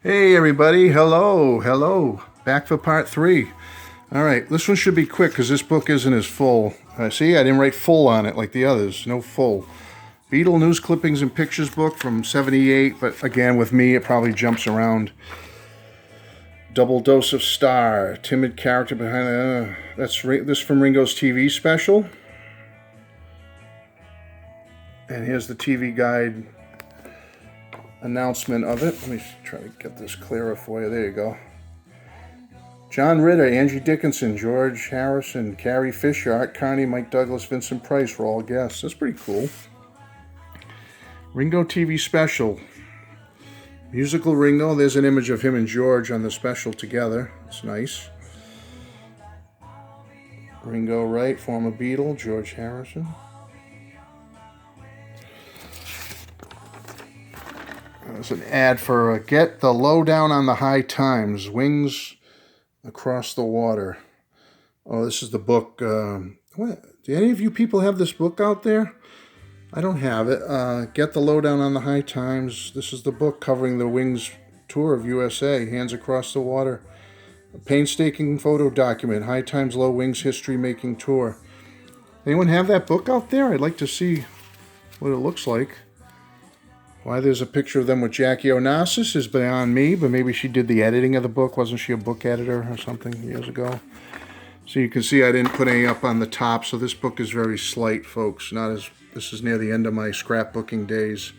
Hey everybody, hello. Back for part 3. All right, this one should be quick because this book isn't as full. See, I didn't write full on it like the others, no full. Beatle News Clippings and Pictures book from 78, but again, with me, it probably jumps around. Double Dose of Star, timid character behind this from Ringo's TV special. And here's the TV guide announcement of it. Let me try to get this clearer for you. There you go. John Ritter, Angie Dickinson, George Harrison, Carrie Fisher, Art Carney, Mike Douglas, Vincent Price were all guests. That's pretty cool. Ringo TV special. Musical Ringo. There's an image of him and George on the special together. It's nice. Ringo Wright, former Beatle, George Harrison. There's an ad for Get the Lowdown on the High Times, Wings Across the Water. Oh, this is the book. What? Do any of you people have this book out there? I don't have it. Get the Lowdown on the High Times. This is the book covering the Wings tour of USA, Hands Across the Water. A painstaking photo document, High Times Low Wings History Making Tour. Anyone have that book out there? I'd like to see what it looks like. Why there's a picture of them with Jackie Onassis is beyond me, but maybe she did the editing of the book. Wasn't she a book editor or something years ago? So you can see I didn't put any up on the top, so this book is very slight, folks. This is near the end of my scrapbooking days.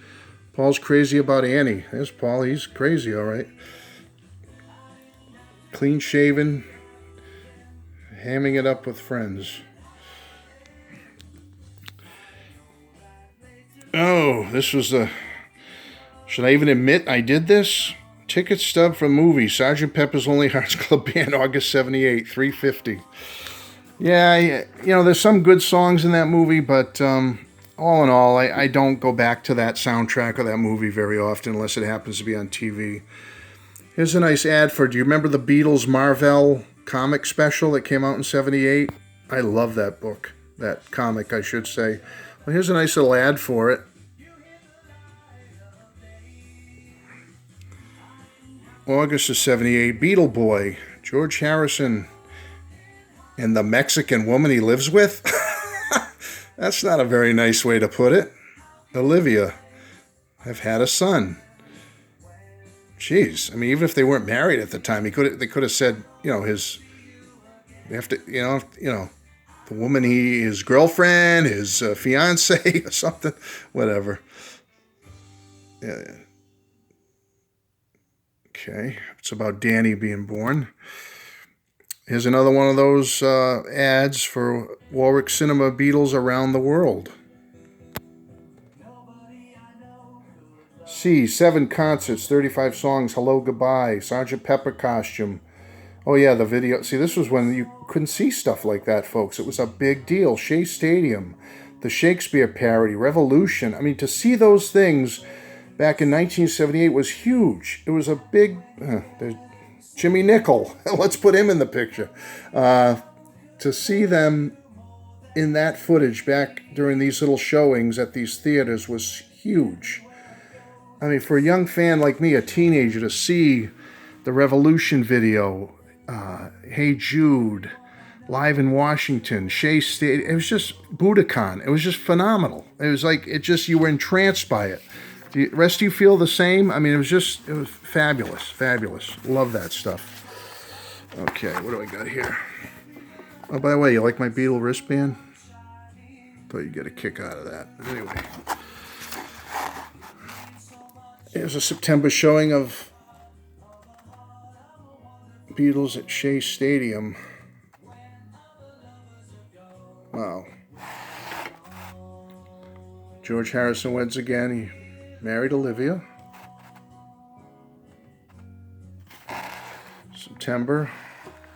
Paul's crazy about Annie. There's Paul. He's crazy, all right. Clean shaven, hamming it up with friends. Oh, this was the... Should I even admit I did this? Ticket stub for movie, Sgt. Pepper's Lonely Hearts Club Band, August 78, $3.50. Yeah, there's some good songs in that movie, but all in all, I don't go back to that soundtrack or that movie very often unless it happens to be on TV. Here's a nice ad for, do you remember the Beatles Marvel comic special that came out in 78? I love that book, that comic, I should say. Well, here's a nice little ad for it. August of 78, Beatle Boy, George Harrison, and the Mexican woman he lives with? That's not a very nice way to put it. Olivia, I've had a son. Jeez, I mean, even if they weren't married at the time, they could have said, the woman his girlfriend, his fiance, or something, whatever. Yeah. Okay, it's about Danny being born. Here's another one of those ads for Warwick Cinema Beatles Around the World. C, 7 concerts, 35 songs, Hello, Goodbye, Sgt. Pepper costume. Oh yeah, the video. See, this was when you couldn't see stuff like that, folks. It was a big deal. Shea Stadium, the Shakespeare parody, Revolution. I mean, to see those things back in 1978 was huge. It was a big... there's Jimmy Nicol. Let's put him in the picture. To see them in that footage back during these little showings at these theaters was huge. I mean, for a young fan like me, a teenager, to see the Revolution video, Hey Jude, Live in Washington, Shea Stadium, it was just Budokan. It was just phenomenal. It was like, you were entranced by it. Do the rest of you feel the same? I mean, it was fabulous. Love that stuff. Okay, what do I got here? Oh, by the way, you like my Beatle wristband? Thought you'd get a kick out of that. Anyway, here's a September showing of Beatles at Shea Stadium. Wow. George Harrison weds again. He married Olivia. September,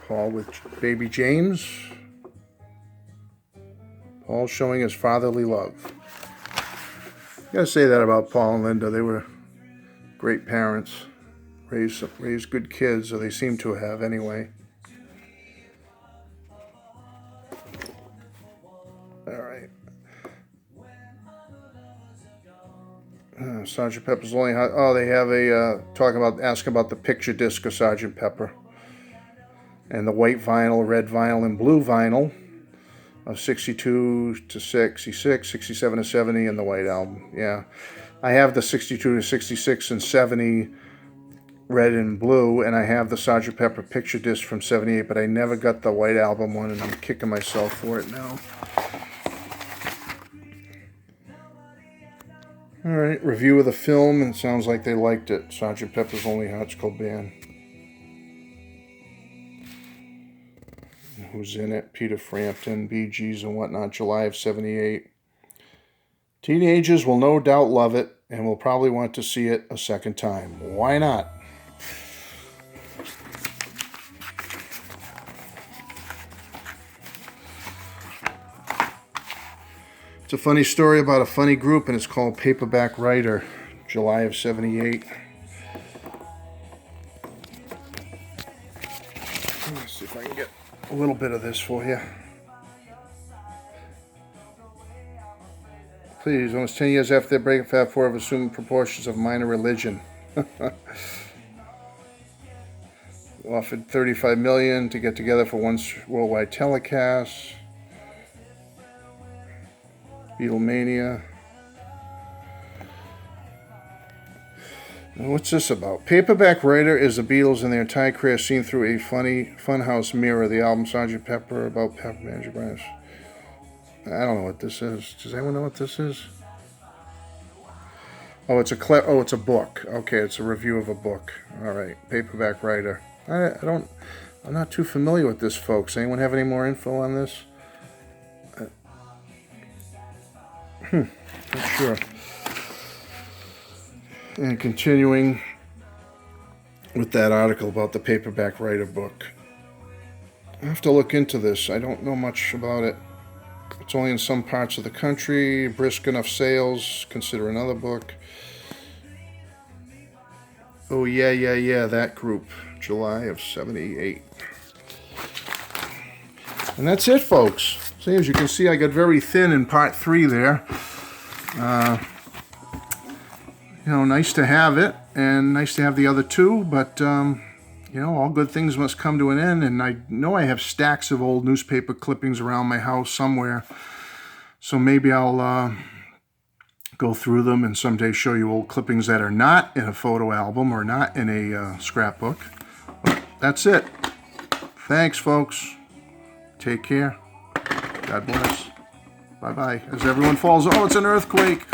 Paul with baby James. Paul showing his fatherly love. You gotta say that about Paul and Linda. They were great parents. Raised good kids, or they seem to have anyway. All right. Sgt. Pepper's Lonely Hearts. Oh, they have a asking about the picture disc of Sgt. Pepper, and the white vinyl, red vinyl, and blue vinyl of 62 to 66, 67 to 70, and the white album. Yeah, I have the 62 to 66 and 70 red and blue, and I have the Sgt. Pepper picture disc from 78, but I never got the white album one, and I'm kicking myself for it now. Alright, review of the film, and it sounds like they liked it. Sgt. Pepper's Lonely Hearts Club Band. Who's in it? Peter Frampton, Bee Gees and whatnot, July of 78. Teenagers will no doubt love it, and will probably want to see it a second time. Why not? It's a funny story about a funny group, and it's called Paperback Writer, July of 78. Let's see if I can get a little bit of this for you. Please, almost 10 years after their breakup, Fab Four have assumed proportions of Minor Religion. Offered $35 million to get together for one worldwide telecast. Beatlemania. What's this about? Paperback Writer is the Beatles and their entire career seen through a funny funhouse mirror. The album Sgt. Pepper about Pepper Manager Branch. I don't know what this is. Does anyone know what this is? Oh, it's a book. Okay, it's a review of a book. All right, Paperback Writer. I'm not too familiar with this, folks. Anyone have any more info on this? Not sure. And continuing with that article about the Paperback Writer book. I have to look into this. I don't know much about it. It's only in some parts of the country. Brisk enough sales. Consider another book. Oh, yeah, that group. July of 78. And that's it, folks. See, as you can see, I got very thin in part 3 there. Nice to have it, and nice to have the other 2, but, all good things must come to an end, and I know I have stacks of old newspaper clippings around my house somewhere, so maybe I'll go through them and someday show you old clippings that are not in a photo album or not in a scrapbook. But that's it. Thanks, folks. Take care. God bless. Bye-bye. As everyone falls, oh, it's an earthquake.